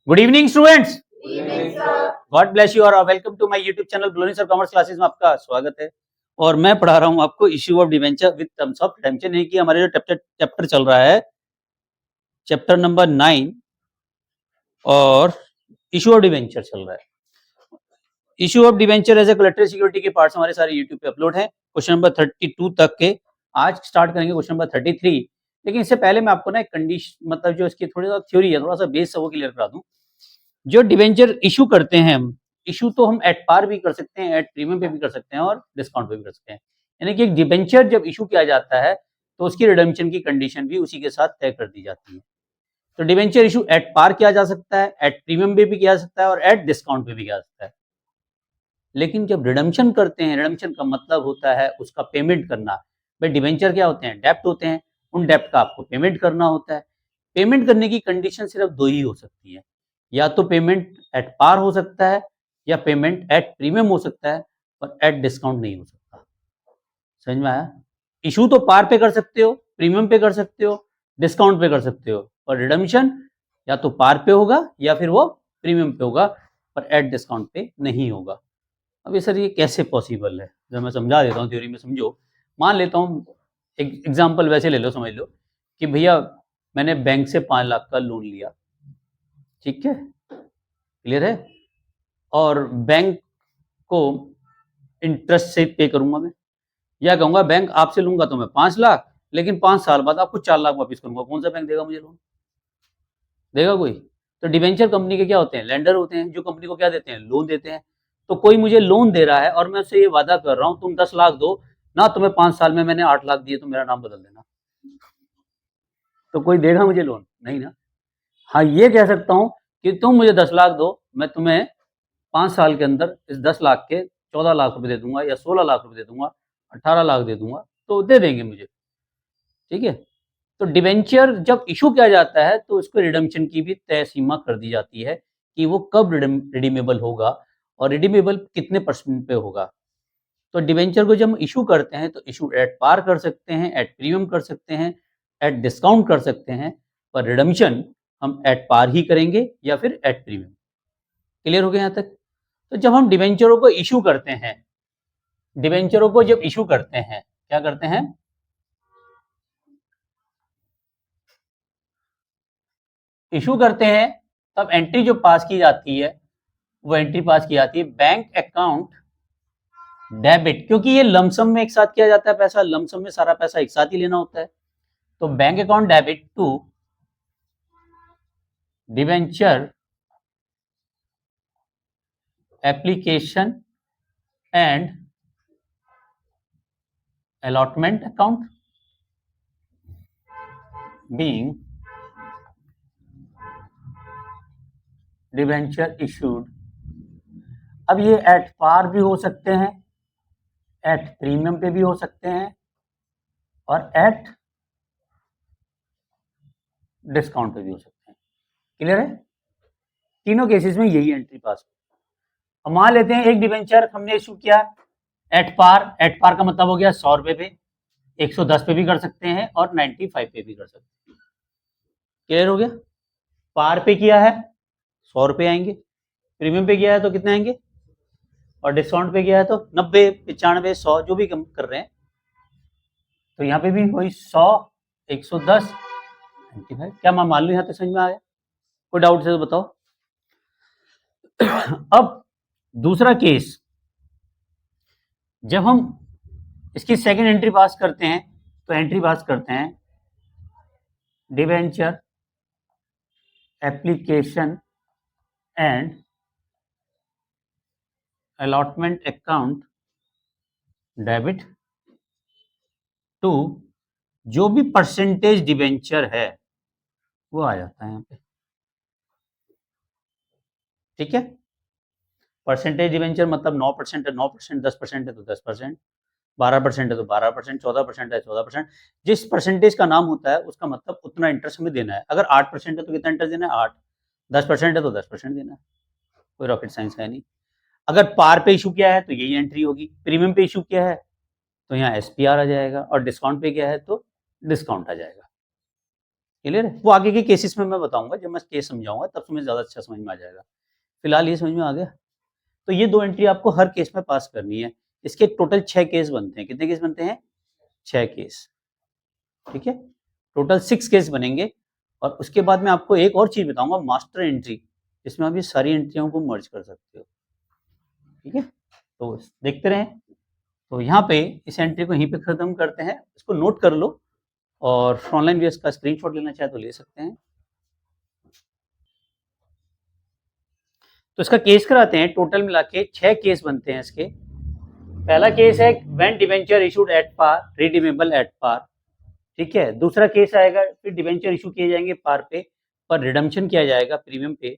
Good evening students. God bless you और welcome to my YouTube channel ब्लोनी sir commerce classes में आपका स्वागत है। और मैं पढ़ा रहा हूं आपको issue of debenture with terms of redemption, यानी कि हमारे जो चैप्टर चल रहा है चैप्टर नंबर 9 और इश्यू ऑफ डिवेंचर चल रहा है। Issue of debenture as a collateral security के पार्ट्स हमारे सारे यूट्यूब पे अपलोड है। क्वेश्चन नंबर 32 तक के आज स्टार्ट करेंगे क्वेश्चन नंबर 33। लेकिन इससे पहले मैं आपको ना एक कंडीशन, मतलब जो इसकी थोड़ी सा थ्योरी है, थोड़ा सा बेस है वो क्लियर करा दूं। जो डिवेंचर इशू करते हैं हम, इशू तो हम एट पार भी कर सकते हैं, एट प्रीमियम पे भी कर सकते हैं और डिस्काउंट पे भी कर सकते हैं। यानी कि एक डिवेंचर जब इशू किया जाता है तो उसकी रिडेम्पशन की कंडीशन भी उसी के साथ तय कर दी जाती है। तो डिवेंचर इशू एट पार किया जा सकता है, एट प्रीमियम पे भी किया जा सकता है और एट डिस्काउंट पे भी किया जा सकता है। लेकिन जब रिडेम्पशन करते हैं, रिडेम्पशन का मतलब होता है उसका पेमेंट करना। भाई डिवेंचर क्या होते हैं? डेप्ट होते हैं, उन डेप्ट का आपको पेमेंट करना होता है। पेमेंट करने की कंडीशन सिर्फ दो ही हो सकती है, या तो पेमेंट एट पार हो सकता है या पेमेंट एट प्रीमियम हो सकता है और एट डिस्काउंट नहीं हो सकता। समझ में आया? इशू तो पार पे कर सकते हो, प्रीमियम पे कर सकते हो, डिस्काउंट पे कर सकते हो, और रिडेम्पशन या तो पार पे होगा या फिर वो प्रीमियम पे होगा और एट डिस्काउंट पे नहीं होगा। अब ये सर ये कैसे पॉसिबल है? जब मैं समझा देता हूँ थ्योरी में, समझो। मान लेता हूँ एक एग्जांपल वैसे ले लो, समझ लो कि भैया मैंने बैंक से 5 लाख का लोन लिया, ठीक है, क्लियर है, और बैंक को इंटरेस्ट से पे करूंगा मैं, या कहूंगा बैंक आपसे लूंगा तो मैं 5 लाख, लेकिन 5 साल बाद आपको 4 लाख वापस करूंगा। कौन सा बैंक देगा मुझे लोन? देगा कोई? तो डिवेंचर कंपनी के क्या होते हैं? लेंडर होते हैं, जो कंपनी को क्या देते हैं? लोन देते हैं। तो कोई मुझे लोन दे रहा है और मैं उससे ये वादा कर रहा हूं तुम 10 लाख दो ना, तुम्हें 5 साल में मैंने 8 लाख दिए तो मेरा नाम बदल देना। तो कोई देगा मुझे लोन? नहीं ना। हाँ, ये कह सकता हूं कि तुम मुझे 10 लाख दो, मैं तुम्हें 5 साल के अंदर इस 10 लाख के 14 लाख रुपए दे दूंगा या 16 लाख रुपए दे दूंगा, 18 लाख दे दूंगा, तो दे देंगे मुझे, ठीक है। तो डिवेंचर जब इशू किया जाता है तो उसको रिडेम्पशन की भी तय सीमा कर दी जाती है कि वो कब रिडीमेबल होगा और रिडीमेबल कितने परसेंट पे होगा। तो डिवेंचर को जब हम इशू करते हैं तो इशू एट पार कर सकते हैं, एट प्रीमियम कर सकते हैं, एट डिस्काउंट कर सकते हैं, पर रिडेम्पशन हम एट पार ही करेंगे या फिर एट प्रीमियम। क्लियर हो गया यहाँ तक? तो जब हम डिवेंचरों को इशू करते हैं, डिवेंचरों को जब इशू करते हैं, क्या करते हैं? इशू करते हैं तब एंट्री जो पास की जाती है वो एंट्री पास की जाती है बैंक अकाउंट डेबिट, क्योंकि ये लमसम में एक साथ किया जाता है पैसा, लमसम में सारा पैसा एक साथ ही लेना होता है। तो bank account debit to debenture application and allotment account being debenture issued. अब ये एट पार भी हो सकते हैं, एट प्रीमियम पे भी हो सकते हैं और एट डिस्काउंट पे भी हो सकते हैं। क्लियर है? तीनों केसेस में यही एंट्री पास। अब मान लेते हैं एक डिवेंचर हमने इशू किया एट पार। एट पार का मतलब हो गया 100 रुपए पे, 110 पे भी कर सकते हैं और 95 पे भी कर सकते हैं। क्लियर हो गया? पार पे किया है 100 रुपए आएंगे, प्रीमियम पे किया है तो कितने आएंगे, और डिस्काउंट पे किया है तो 90, 95, 100 जो भी कम कर रहे हैं। तो यहाँ पे भी वही 100, 110, 95। क्या मैं मान लू? यहाँ तक समझ में आया? कोई डाउट है तो बताओ। अब दूसरा केस, जब हम इसकी सेकंड एंट्री पास करते हैं तो एंट्री पास करते हैं debenture application and allotment account debit to, जो भी परसेंटेज डिवेंचर है वो आ जाता है यहाँ पे, ठीक है। परसेंटेज डिवेंचर मतलब 9% है 9%, 10% है तो 10%, 12% है तो 12%, 14% है 14%। जिस परसेंटेज का नाम होता है उसका मतलब उतना इंटरेस्ट हमें देना है। अगर 8% है तो कितना इंटरेस्ट देना है? 8। 10% है तो 10% देना है। कोई रॉकेट साइंस है नहीं। अगर पार पे इशू किया है तो यही एंट्री होगी, प्रीमियम पे इशू किया है तो यहाँ SPR आ जाएगा, और डिस्काउंट पे किया है तो डिस्काउंट आ जाएगा। क्लियर है? वो आगे के केसेस में मैं बताऊंगा, जब मैं केस समझाऊंगा तब तुम्हें ज़्यादा अच्छा समझ में आ जाएगा। फिलहाल ये समझ में आ गया? तो ये 2 एंट्री आपको हर केस में पास करनी है। इसके टोटल 6 केस बनते हैं। कितने केस बनते हैं? 6 केस। ठीक है? टोटल 6 केस बनेंगे और उसके बाद मैं आपको एक और चीज़ बताऊंगा, मास्टर एंट्री, जिसमें आप ये सारी एंट्रियों को मर्ज कर सकते हो। ठीक है? तो देखते रहें। तो यहाँ पे इस एंट्री को यहीं पे खत्म करते हैं। इसको नोट कर लो और ऑनलाइन भी इसका स्क्रीनशॉट लेना चाहे तो ले सकते हैं। तो इसका केस कराते हैं। टोटल मिला के 6 केस बनते हैं इसके। पहला केस है when debenture issued at par, redeemable at par. ठीक है? दूसरा केस आएगा फिर डिबेंचर इशू किए जाएंगे पार पे, पर रिडम्पशन किया जाएगा प्रीमियम पे।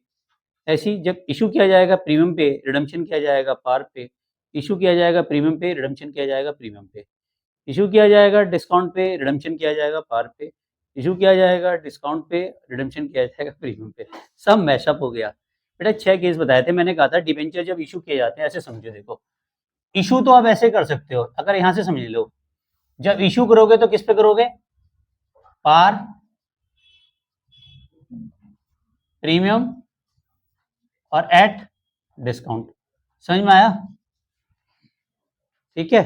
ऐसी जब इशू किया जाएगा प्रीमियम पे, रिडम्पशन किया जाएगा पार पे, इशू किया जाएगा प्रीमियम पे, रिडम्पशन किया जाएगा प्रीमियम पे, इशू किया जाएगा डिस्काउंट पे, रिडम्पशन किया जाएगा पार पे, इशू किया जाएगा डिस्काउंट पे, रिडम्पशन किया जाएगा प्रीमियम पे। सब मैशअप हो गया। बेटा 6 केस बताए थे, मैंने कहा था डिबेंचर जब इशू किए जाते हैं ऐसे समझो। देखो इशू तो आप ऐसे कर सकते हो, अगर यहां से समझ लो, जब इशू करोगे तो किस पे करोगे? पार, प्रीमियम और एट डिस्काउंट। समझ में आया? ठीक है?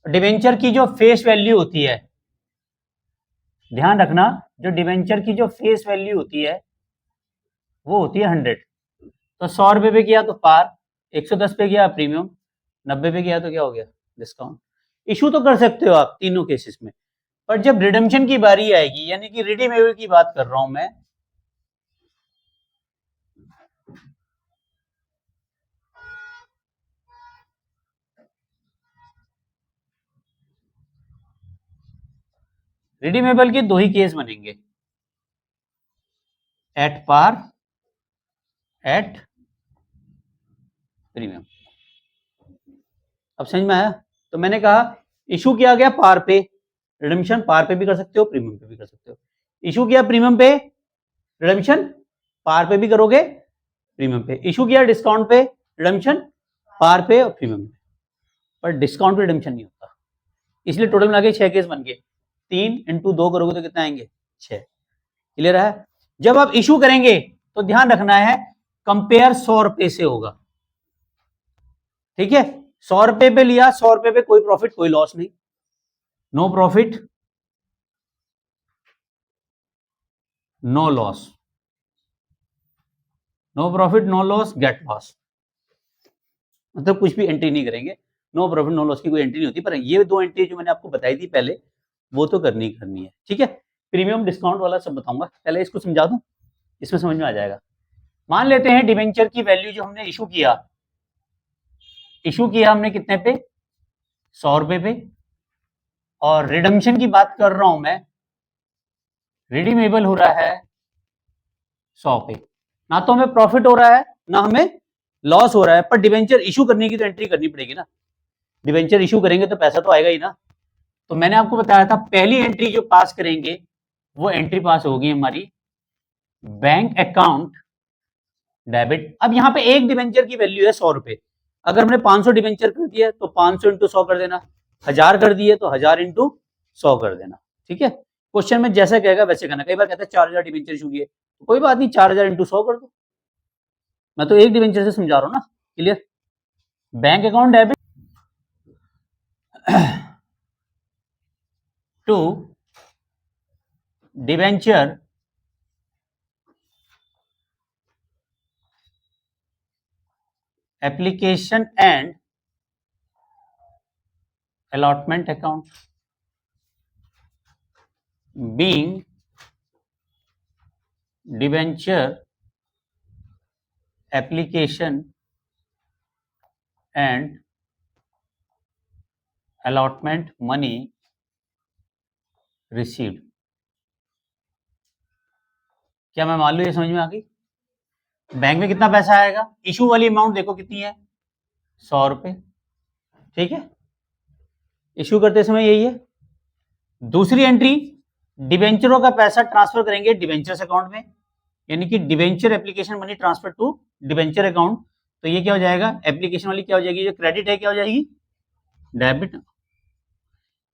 डिवेंचर की जो फेस वैल्यू होती है, ध्यान रखना, जो डिवेंचर की जो फेस वैल्यू होती है वो होती है 100। तो 100 रुपए पे किया तो पार, 110 पे किया प्रीमियम, 90 पे किया तो क्या हो गया? डिस्काउंट। इशू तो कर सकते हो आप तीनों केसेस में, पर जब रिडम्पशन की बारी आएगी, यानी कि रिडीमेबल की बात कर रहा हूं मैं, रिडीमेबल के 2 ही केस बनेंगे, एट पार, एट प्रीमियम। अब समझ में आया? तो मैंने कहा इशू किया गया पार पे, रिडम्पशन पार पे भी कर सकते हो, प्रीमियम पे भी कर सकते हो। इशू किया प्रीमियम पे, रिडम्पशन पार पे भी करोगे, प्रीमियम पे। इशू किया डिस्काउंट पे, रिडम्पशन पार पे और प्रीमियम पे। पर डिस्काउंट पे रिडम्पशन नहीं होता, इसलिए टोटल मिला के 6 केस बन गए। 3 इंटू 2 करोगे तो कितना आएंगे? 6। क्लियर है? जब आप इशू करेंगे तो ध्यान रखना है कंपेयर 100 रुपए से होगा। ठीक है? 100 रुपए पे लिया, 100 रुपए पे कोई प्रॉफिट कोई लॉस नहीं, no profit no loss, no profit no loss get loss, मतलब कुछ भी एंट्री नहीं करेंगे। नो प्रॉफिट नो लॉस की कोई एंट्री नहीं होती, पर ये 2 एंट्री जो मैंने आपको बताई थी पहले, वो तो करनी है। ठीक है? प्रीमियम डिस्काउंट वाला सब बताऊंगा, पहले इसको समझा दूं, इसमें समझ में आ जाएगा। मान लेते हैं डिवेंचर की वैल्यू जो हमने इशू किया हमने कितने पे? 100 रुपए पे। और रिडम्पशन की बात कर रहा हूं मैं, रिडीमेबल हो रहा है 100 पे। ना तो हमें प्रॉफिट हो रहा है ना हमें लॉस हो रहा है, पर डिवेंचर इशू करने की तो एंट्री करनी पड़ेगी ना। डिवेंचर इशू करेंगे तो पैसा तो आएगा ही ना। तो मैंने आपको बताया था पहली एंट्री जो पास करेंगे वो एंट्री पास होगी हमारी बैंक अकाउंट डेबिट। अब यहाँ पे एक डिवेंचर की वैल्यू है 100 रुपए। अगर हमने 500 डिवेंचर कर दिया तो 500 इंटू 100 कर देना, 1000 कर दिए तो 1000 इंटू 100 कर देना। ठीक है? क्वेश्चन में जैसा कहेगा वैसे करना। कई बार कहता है 4000 डिवेंचर इशू किए, तो कोई बात नहीं, 4000 इंटू 100 कर दो। मैं तो एक डिवेंचर से समझा रहा हूँ ना। Clear? Bank account debit to debenture application and allotment account being debenture application and allotment money received। क्या मैं मान लूं ये समझ में आ गई? बैंक में कितना पैसा आएगा? इशू वाली अमाउंट देखो कितनी है, 100 रुपए। ठीक है? इशू करते समय यही है। दूसरी एंट्री, डिवेंचरों का पैसा ट्रांसफर करेंगे डिवेंचर्स अकाउंट में, यानी कि debenture application money transfer to debenture account. तो ये क्या हो जाएगा? एप्लीकेशन वाली क्या हो जाएगी? जो क्रेडिट है क्या हो जाएगी? डेबिट।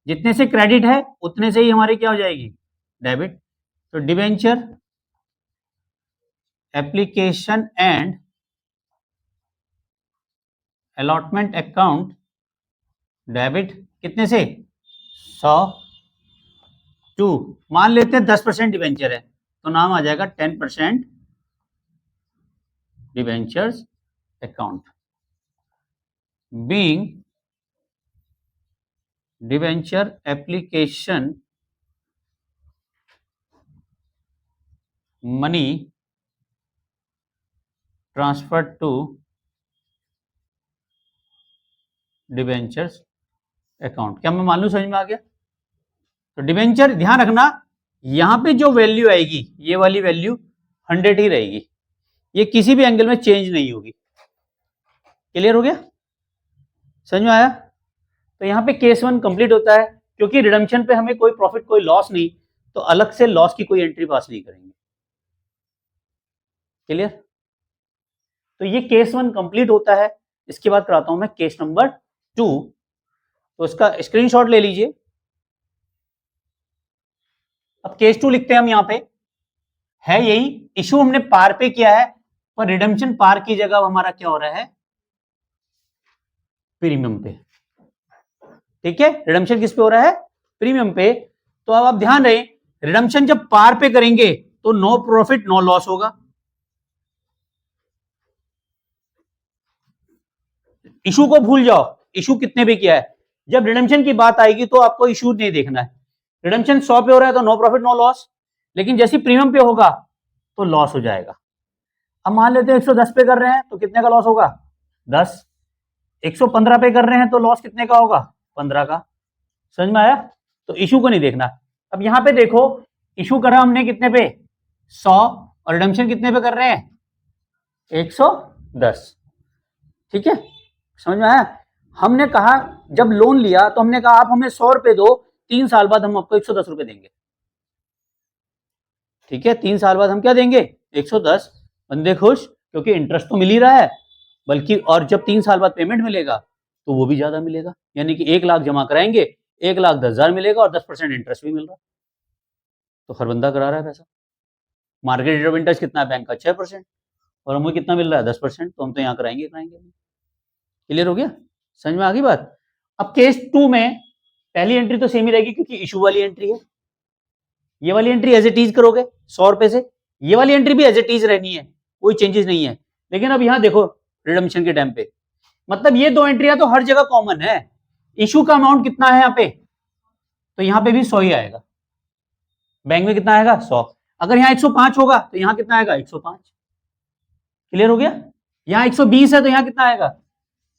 जितने से क्रेडिट है उतने से ही हमारी क्या हो जाएगी? डेबिट। तो debenture application and allotment account debit कितने से 100 टू, मान लेते हैं 10% डिबेंचर है तो नाम आ जाएगा 10% debentures account being debenture application money transfer to debentures account. क्या मैं मान लूं समझ में आ गया? तो डिबेंचर ध्यान रखना, यहां पे जो वैल्यू आएगी ये वाली वैल्यू 100 ही रहेगी, ये किसी भी एंगल में चेंज नहीं होगी। क्लियर हो गया? समझ में आया? तो यहां पे केस 1 कंप्लीट होता है, क्योंकि रिडम्पशन पे हमें कोई प्रॉफिट कोई लॉस नहीं, तो अलग से लॉस की कोई एंट्री पास नहीं करेंगे। क्लियर? तो ये केस 1 कंप्लीट होता है। इसके बाद कराता हूं मैं केस नंबर 2, तो इसका स्क्रीनशॉट ले लीजिए। अब केस 2 लिखते हैं हम, यहां पे है यही इशू, हमने पार पे किया है, पर रिडम्पशन पार की जगह हमारा क्या हो रहा है, प्रीमियम पे। ठीक है, रिडम्पशन किस पे हो रहा है, प्रीमियम पे। तो अब आप ध्यान रहे, रिडम्पशन जब पार पे करेंगे तो नो प्रॉफिट नो लॉस होगा। इशू को भूल जाओ, इशू कितने पे किया है। जब रिडम्पशन की बात आएगी तो आपको इशू नहीं देखना है। रिडम्पशन 100 पे हो रहा है तो नो प्रॉफिट नो लॉस, लेकिन जैसे प्रीमियम पे होगा तो लॉस हो जाएगा। अब मान लेते हैं 110 पे कर रहे हैं तो कितने का लॉस होगा, 10। 115 पे कर रहे हैं तो लॉस कितने का होगा, 15 का। समझ में आया? तो इशू को नहीं देखना। अब यहां पे देखो, इशू करा हमने कितने पे, 100, और रिडम्पशन कितने पे कर रहे हैं, 110। ठीक है, समझ में आया? हमने कहा जब लोन लिया तो हमने कहा आप हमें 100 रुपए दो, 3 साल बाद हम आपको 110 रुपए देंगे। ठीक है, 3 साल बाद हम क्या देंगे, 110। बंदे खुश, क्योंकि इंटरेस्ट तो मिल ही रहा है, बल्कि और जब 3 साल बाद पेमेंट मिलेगा तो वो भी ज्यादा मिलेगा, यानी कि 1 लाख जमा कराएंगे, 1,10,000 मिलेगा और 10% इंटरेस्ट भी मिल रहा है। तो हर बंदा करा रहा है पैसा। मार्केट रेट ऑफ इंटरेस्ट कितना है बैंक का, 6%, और हमें कितना मिल रहा है, 10%, तो हम तो यहाँ कराएंगे। क्लियर हो गया? समझ में आ गई बात? अब केस 2 में पहली एंट्री तो सेम ही रहेगी, क्योंकि इशू वाली एंट्री है। ये वाली एंट्री एज इट इज करोगे 100 रुपए से, ये वाली एंट्री भी एज इट इज रहनी है, कोई चेंजेस नहीं है। लेकिन अब यहां देखो रिडम्पशन के टाइम पे, मतलब ये 2 एंट्रियां तो हर जगह कॉमन है। इशू का अमाउंट कितना है यहाँ पे, तो यहाँ पे भी 100 ही आएगा। बैंक में कितना आएगा, 100। अगर यहाँ 105 होगा तो यहाँ कितना आएगा, 105। क्लियर हो गया? यहाँ 120 है तो यहाँ कितना आएगा,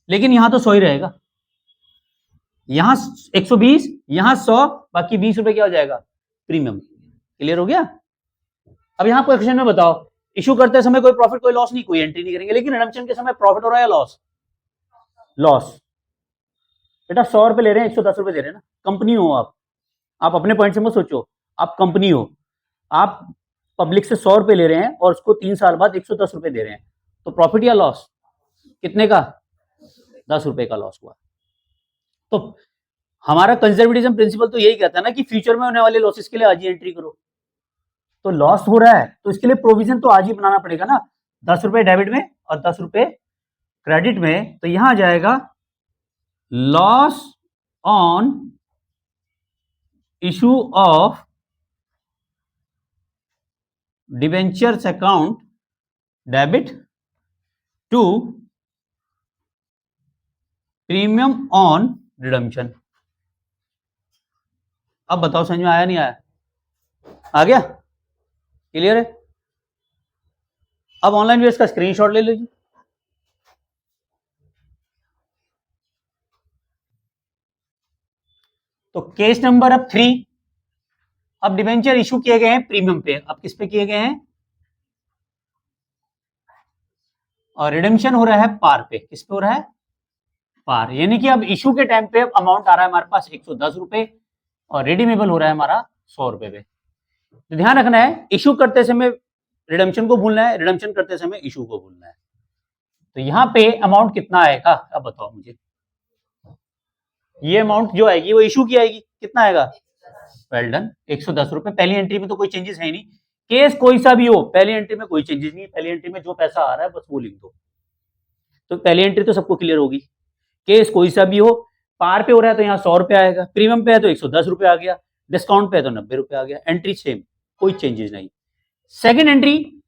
लेकिन यहाँ तो 100 ही रहेगा। यहाँ 120, यहाँ 100, बाकी 20 रुपए क्या हो जाएगा, प्रीमियम। क्लियर हो गया? अब यहाँ क्वेश्चन में बताओ, इशू करते समय कोई प्रॉफिट कोई लॉस नहीं, कोई एंट्री नहीं करेंगे, लेकिन रिडम्पशन के समय प्रॉफिट हो रहा है लॉस, लॉस। बेटा 100 रुपए ले रहे हैं, 110 रुपए दे रहे हैं ना। कंपनी हो आप अपने पॉइंट से मत सोचो, आप कंपनी हो, आप पब्लिक से 100 रुपए ले रहे हैं और उसको 3 साल बाद 110 रुपए दे रहे हैं, तो प्रॉफिट या लॉस कितने का, 10 रुपए का लॉस हुआ। तो हमारा कंजर्वेटिज्म प्रिंसिपल तो यही कहता है ना कि फ्यूचर में होने वाले लॉसेस के लिए आज ही एंट्री करो। तो लॉस हो रहा है तो इसके लिए प्रोविजन तो आज ही बनाना पड़ेगा ना, 10 रुपए डेबिट में और 10 रुपए क्रेडिट में। तो यहां आ जाएगा loss on issue of debentures account debit to premium on redemption. अब बताओ समझ में आया नहीं आया, आ गया? क्लियर है? अब ऑनलाइन बेस का स्क्रीनशॉट ले लीजिए। तो केस नंबर अब 3, अब डिबेंचर इशू किए गए हैं प्रीमियम पे, अब किस पे किए गए हैं, और रिडेम्पशन हो रहा है पार पे। किस पे हो रहा है, पार, यानी कि अब इशू के टाइम पे अमाउंट आ रहा है हमारे पास 110 रुपए और रिडीमेबल हो रहा है हमारा 100 रुपए पे। तो ध्यान रखना है, इशू करते समय रिडेम्पशन को भूलना है, रिडेम्पशन करते समय इशू को भूलना है। तो यहां पे अमाउंट कितना आएगा, अब बताओ मुझे। ये अमाउंट जो आएगी वो इशू की आएगी, कितना आएगा, वेल डन। 110 रुपए पहली एंट्री में तो कोई चेंजेस है ही नहीं, केस कोई सा भी हो पहली एंट्री में कोई चेंजेस नहीं है, पहली एंट्री में जो पैसा आ रहा है बस वो लिख दो। तो पहली एंट्री तो सबको क्लियर होगी, केस कोई सा भी हो, पार पे हो रहा है तो यहाँ 100 रुपए आएगा, प्रीमियम पे है तो 110 रुपए आ गया, डिस्काउंट पे है तो 90 रुपए आ गया, एंट्री सेम, कोई चेंजेस नहीं। सेकेंड एंट्री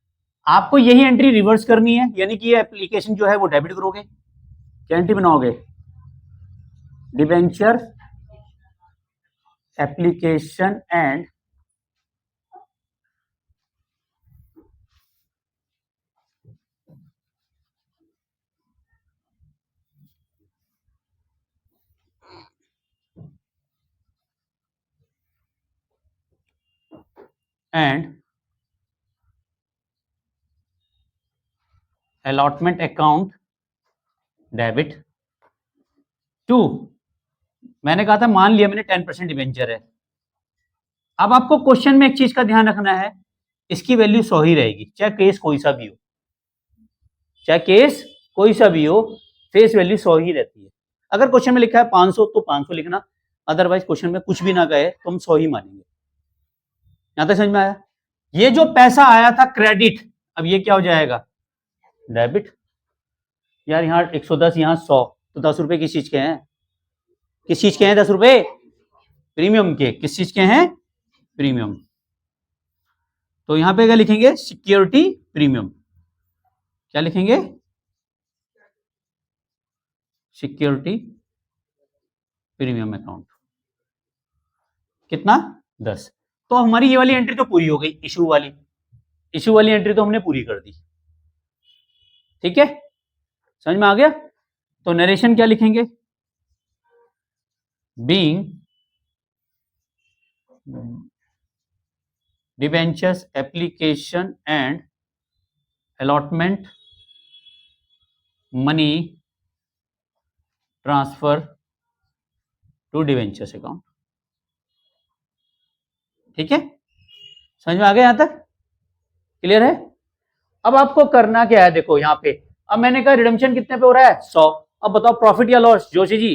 आपको यही एंट्री रिवर्स करनी है, यानी कि ये एप्लीकेशन जो है वो डेबिट करोगे, क्या एंट्री बनाओगे, debenture application and allotment account debit to, मैंने कहा था मान लिया मैंने 10% डिबेंचर है। अब आपको क्वेश्चन में एक चीज का ध्यान रखना है, इसकी वैल्यू 100 ही रहेगी, चाहे केस कोई सा भी हो, चाहे केस कोई सा भी हो, फेस वैल्यू 100 ही रहती है। अगर क्वेश्चन में लिखा है 500 तो 500 लिखना, अदरवाइज क्वेश्चन में कुछ भी ना कहे तो हम 100 ही मानेंगे। यहां तक समझ में आया? ये जो पैसा आया था क्रेडिट, अब ये क्या हो जाएगा, डेबिट। यार यहाँ 110 यहाँ 100, तो 10 रुपए किस चीज के हैं, किस चीज के हैं 10 रुपए, प्रीमियम के, किस चीज के हैं, प्रीमियम। तो यहां पे क्या लिखेंगे, सिक्योरिटी प्रीमियम, क्या लिखेंगे, सिक्योरिटी प्रीमियम अकाउंट, कितना 10। तो हमारी ये वाली एंट्री तो पूरी हो गई, इशू वाली एंट्री तो हमने पूरी कर दी, ठीक है, समझ में आ गया। तो नरेशन क्या लिखेंगे, being debentures application and allotment money transfer to debentures account, ठीक है, समझ में आ गया, यहां तक क्लियर है। अब आपको करना क्या है, देखो यहां पे, अब मैंने कहा रिडम्पशन कितने पे हो रहा है, 100। अब बताओ प्रॉफिट या लॉस, जोशी जी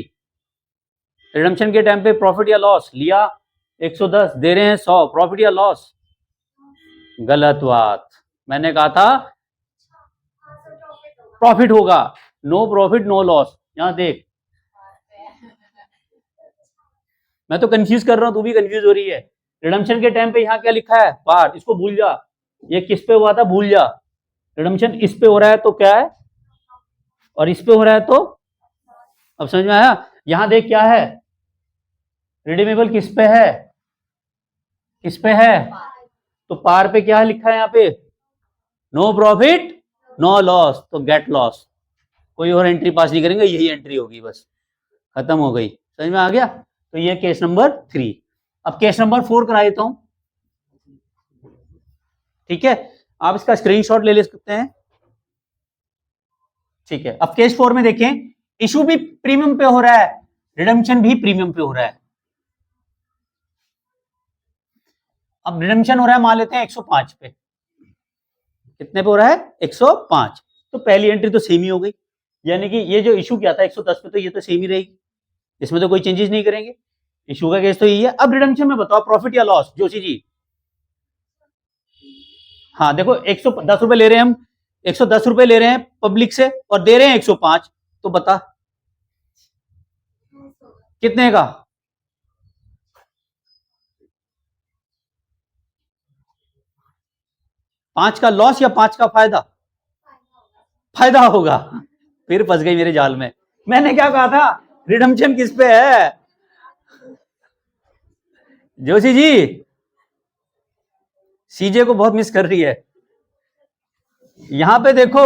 रिडम्पशन के टाइम पे प्रॉफिट या लॉस, लिया 110, दे रहे हैं 100, प्रॉफिट या लॉस, गलत बात, मैंने कहा था प्रॉफिट होगा, नो प्रॉफिट नो लॉस। यहां देख मैं तो कंफ्यूज कर रहा हूं, तू भी कंफ्यूज हो रही है। रिडम्पशन के टाइम पे यहाँ क्या लिखा है, पार, इसको भूल जा, ये किस पे हुआ था भूल जा, रिडम्पशन इस पे हो रहा है तो क्या है, और इस पे हो रहा है तो, अब समझ में आया। यहां देख क्या है, रिडीमेबल किस पे है, किस पे है, तो पार पे क्या लिखा है यहाँ पे, नो प्रॉफिट नो लॉस, तो गेट लॉस, कोई और एंट्री पास नहीं करेंगे, यही एंट्री होगी, बस खत्म हो गई, समझ में आ गया। तो ये केस नंबर 3। अब केस नंबर 4 करा देता हूं, ठीक है, आप इसका स्क्रीनशॉट ले सकते हैं, ठीक है। अब केस 4 में देखें, इशू भी प्रीमियम पे हो रहा है, रिडम्पशन भी प्रीमियम पे हो रहा है। अब रिडम्पशन हो रहा है, मान लेते हैं 105 पे, कितने पे हो रहा है, 105, तो पहली एंट्री तो सेम ही हो गई, यानी कि ये जो इशू किया था 110 पे, तो ये तो सेम ही रहेगी, इसमें तो कोई चेंजेस नहीं करेंगे, इशू का केस तो यही है। अब रिडम्पशन में बताओ प्रॉफिट या लॉस, जोशी जी, हाँ देखो 110 रुपए ले रहे हैं हम, 110 रुपए ले रहे हैं पब्लिक से और दे रहे हैं 105, तो बता कितने का, पांच का लॉस या 5 का फायदा, फायदा होगा, फिर फंस गई मेरे जाल में। मैंने क्या कहा था, रिडम्पशन किस पे है, जोशी जी सीजे को बहुत मिस कर रही है। यहां पे देखो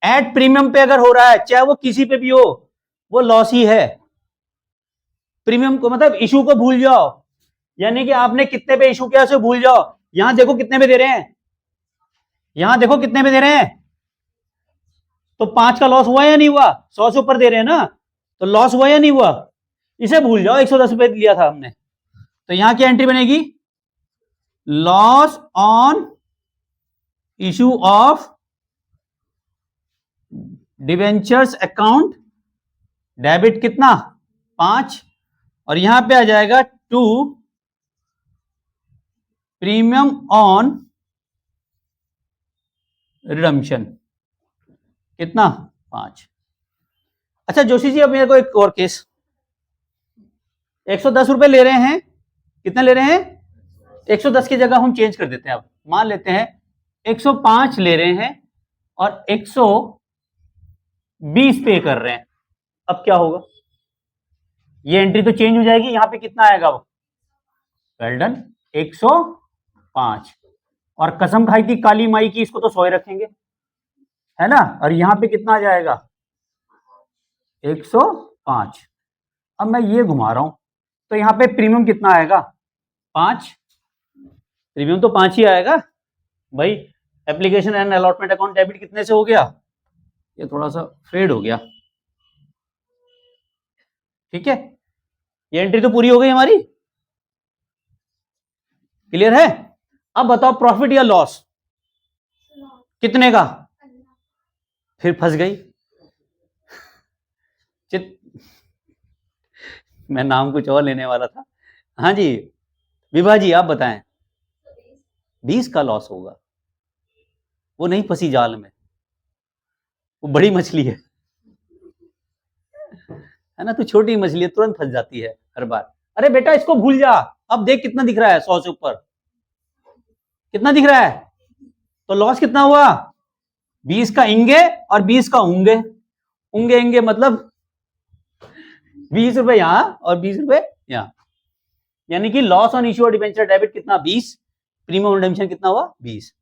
एट प्रीमियम पे अगर हो रहा है, चाहे वो किसी पे भी हो, वो लॉस ही है। प्रीमियम को मतलब इशू को भूल जाओ, यानी कि आपने कितने पे इशू किया उसे भूल जाओ। यहां देखो कितने पे दे रहे हैं, यहां देखो कितने पे दे रहे हैं, तो 5 का लॉस हुआ या नहीं हुआ, 100 से ऊपर दे रहे हैं ना, तो लॉस हुआ या नहीं हुआ, इसे भूल जाओ, 110 रुपए लिया था हमने। तो यहां क्या एंट्री बनेगी, loss on issue of debentures account debit कितना 5, और यहां पे आ जाएगा 2 प्रीमियम ऑन रिडम्पशन कितना 5। अच्छा जोशी जी, अब मेरे को एक और केस, 110 रुपए ले रहे हैं, कितना ले रहे हैं 110 की जगह हम चेंज कर देते हैं। अब मान लेते हैं 105 ले रहे हैं और 120 पे कर रहे हैं। अब क्या होगा, ये एंट्री तो चेंज हो जाएगी, यहां पे कितना आएगा वो, वेल डन 105, और कसम खाई थी काली माई की, इसको तो 100 रखेंगे है ना, और यहां पे कितना आ जाएगा 105। अब मैं ये घुमा रहा हूं तो यहां पे प्रीमियम कितना आएगा 5, प्रीमियम तो 5 ही आएगा भाई। Application and allotment account debit कितने से हो गया, ये थोड़ा सा फेड हो गया, ठीक है, ये एंट्री तो पूरी हो गई हमारी, क्लियर है। अब बताओ प्रॉफिट या लॉस कितने का, फिर फंस गई मैं नाम कुछ और लेने वाला था। हाँ जी विभा जी आप बताएं, 20 का लॉस होगा, वो नहीं फंसी जाल में, वो बड़ी मछली है ना, तो छोटी मछली है तुरंत फंस जाती है हर बार। अरे बेटा इसको भूल जा, अब देख कितना दिख रहा है 100 से ऊपर, कितना दिख रहा है, तो लॉस कितना हुआ 20 का इंगे और 20 का ऊंगे, ऊंगे इंगे मतलब 20 रुपए यहां और 20 रुपए यहां, यानी कि loss on issue debenture debit कितना 20, प्रीमियम रिडेम्पशन कितना हुआ 20।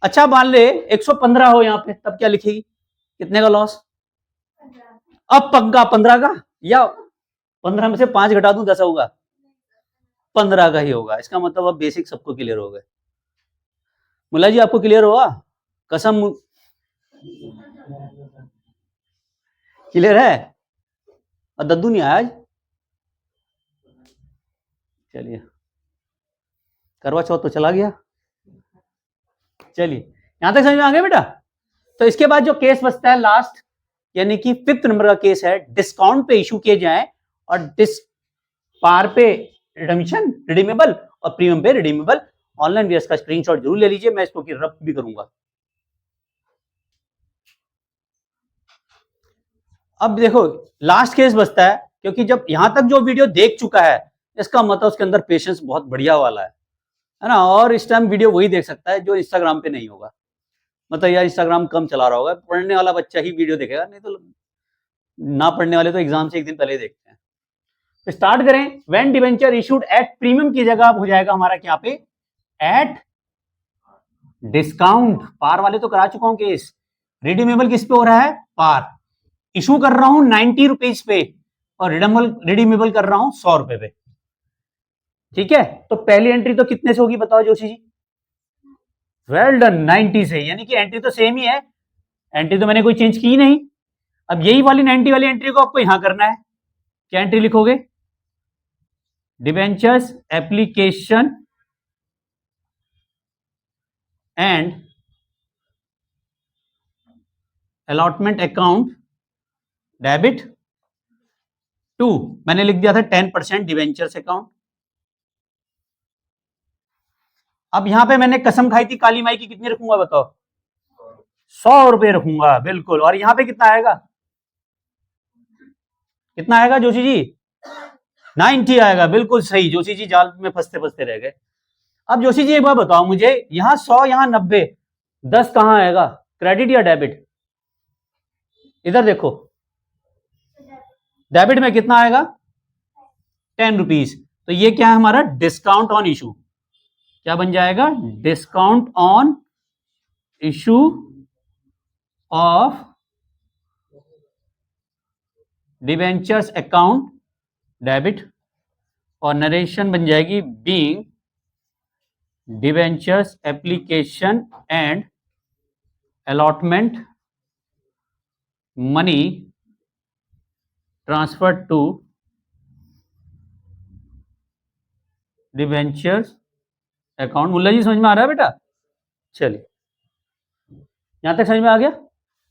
अच्छा मान ले 115 हो यहां पे, तब क्या लिखेगी, कितने का लॉस, अब पक्का 15 का, या 15 में से 5 घटा दूं 10 होगा, 15 का ही होगा। इसका मतलब अब बेसिक सबको क्लियर हो गए। मुल्ला जी आपको क्लियर हुआ, कसम क्लियर है, और दद्दू नहीं आया आज, चलिए करवा चौथ तो चला गया, चलिए यहां तक समझ में आ गया बेटा। तो इसके बाद जो केस बचता है लास्ट, यानी कि 5th नंबर का केस है, डिस्काउंट पे इशू किए जाए और पार पे रिडम्पशन रिडीमेबल और प्रीमियम पे रिडीमेबल। ऑनलाइन वीएस का स्क्रीनशॉट जरूर ले लीजिए, मैं इसको रब भी करूंगा। अब देखो लास्ट केस बचता है, क्योंकि जब यहां तक जो वीडियो देख चुका है इसका मतलब उसके अंदर पेशेंस बहुत बढ़िया वाला है ना, और इस टाइम वीडियो वही देख सकता है जो इंस्टाग्राम पे नहीं होगा, मतलब यार इंस्टाग्राम कम चला रहा होगा, पढ़ने वाला बच्चा ही वीडियो देखेगा, नहीं तो ना पढ़ने वाले तो एग्जाम से एक दिन पहले ही देखते हैं। तो स्टार्ट करें, when debenture issued at premium की जगह अब हो जाएगा हमारा क्या पे एट डिस्काउंट, पार वाले तो करा चुका हूं केस, रिडीमेबल किस पे हो रहा है पार, इशू कर रहा हूं 90 रुपीज पे और रिडीमेबल कर रहा हूं 100 रुपए पे, ठीक है। तो पहली एंट्री तो कितने से होगी बताओ जोशी जी, वेल डन 90 से, यानी कि एंट्री तो सेम ही है, एंट्री तो मैंने कोई चेंज की नहीं। अब यही वाली 90 वाली एंट्री को आपको यहां करना है, क्या एंट्री लिखोगे, debentures application and allotment account debit to, मैंने लिख दिया था 10% डिबेंचर्स अकाउंट। अब यहां पे मैंने कसम खाई थी काली माई की, कितनी रखूंगा बताओ 100 रुपए रखूंगा बिल्कुल, और यहां पे कितना आएगा, कितना आएगा जोशी जी 90 आएगा, बिल्कुल सही, जोशी जी जाल में फंसते फंसते रह गए। अब जोशी जी एक बार बताओ मुझे, यहां 100 यहां 90, 10 कहां आएगा, क्रेडिट या डेबिट, इधर देखो, डेबिट में कितना आएगा 10 रुपीज, तो ये क्या है हमारा डिस्काउंट ऑन इशू, क्या बन जाएगा discount on issue of debentures account debit, और नरेशन बन जाएगी being debentures application and allotment money transfer to debentures account. Mulla ji समझ में आ रहा है बेटा, चलिए यहां तक समझ में आ गया।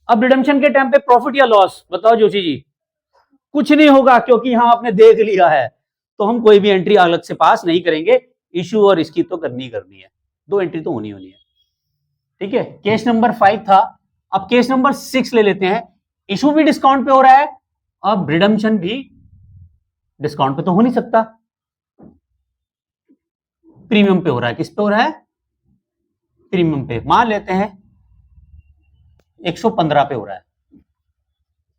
अब रिडम्पशन के टाइम पे प्रॉफिट या लॉस बताओ जोशी जी, कुछ नहीं होगा क्योंकि यहां आपने देख लिया है, तो हम कोई भी एंट्री अलग से पास नहीं करेंगे, इशू और इसकी तो करनी है, 2 एंट्री तो होनी है। ठीक है, केस नंबर 5 था। अब केस नंबर 6 ले लेते हैं। इशू भी डिस्काउंट पे हो रहा है, अब रिडम्पशन भी डिस्काउंट पे तो हो नहीं सकता, प्रीमियम पे हो रहा है। किस पे हो रहा है? प्रीमियम पे। मान लेते हैं 115 पे हो रहा है।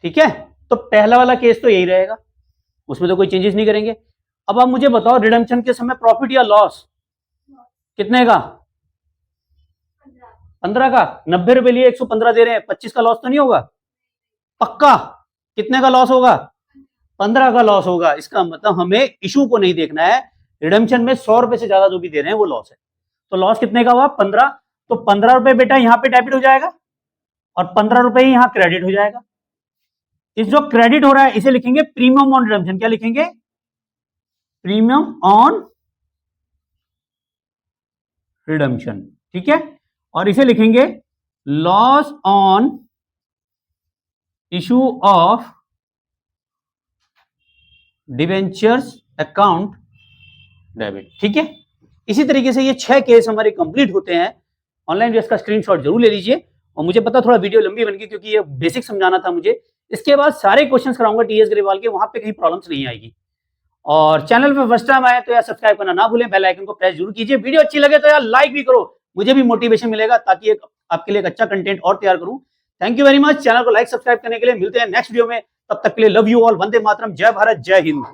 ठीक है, तो पहला वाला केस तो यही रहेगा, उसमें तो कोई चेंजेस नहीं करेंगे। अब आप मुझे बताओ रिडम्पशन के समय प्रॉफिट या लॉस कितने का? 15 का। 90 रुपए लिए 115 दे रहे हैं, 25 का लॉस तो नहीं होगा? पक्का? कितने का लॉस होगा? 15 का लॉस होगा। इसका मतलब हमें इशू को नहीं देखना है, रिडम्पशन में 100 रुपए से ज्यादा जो भी दे रहे हैं वो लॉस है। तो लॉस कितने का हुआ? 15। तो 15 रुपए बेटा यहां पे डेबिट हो जाएगा और 15 रुपए ही यहां क्रेडिट हो जाएगा। इस जो क्रेडिट हो रहा है इसे लिखेंगे प्रीमियम ऑन रिडम्पशन। क्या लिखेंगे? Premium on redemption. ठीक है, और इसे लिखेंगे loss on issue of debentures account debit. ठीक है, इसी तरीके से ये 6 केस हमारे कंप्लीट होते हैं। ऑनलाइन जो इसका स्क्रीनशॉट जरूर ले लीजिए। और मुझे पता थोड़ा वीडियो लंबी बन गई क्योंकि ये बेसिक समझाना था मुझे। इसके बाद सारे क्वेश्चंस कराऊंगा टीएस ग्रेवाल के, वहां पे कहीं प्रॉब्लम्स नहीं आएगी। और चैनल पे फर्स्ट टाइम आए तो यार सब्सक्राइब करना ना भूलें, बेल आइकन को प्रेस जरूर कीजिए। वीडियो अच्छी लगे तो यार लाइक भी करो, मुझे भी मोटिवेशन मिलेगा ताकि एक आपके लिए एक अच्छा कंटेंट और तैयार करूं। Thank you very much. Channel को लाइक सब्सक्राइब करने के लिए। मिलते हैं नेक्स्ट वीडियो में, तब तक के लिए love you all. Vande Mataram, जय भारत, जय हिंद।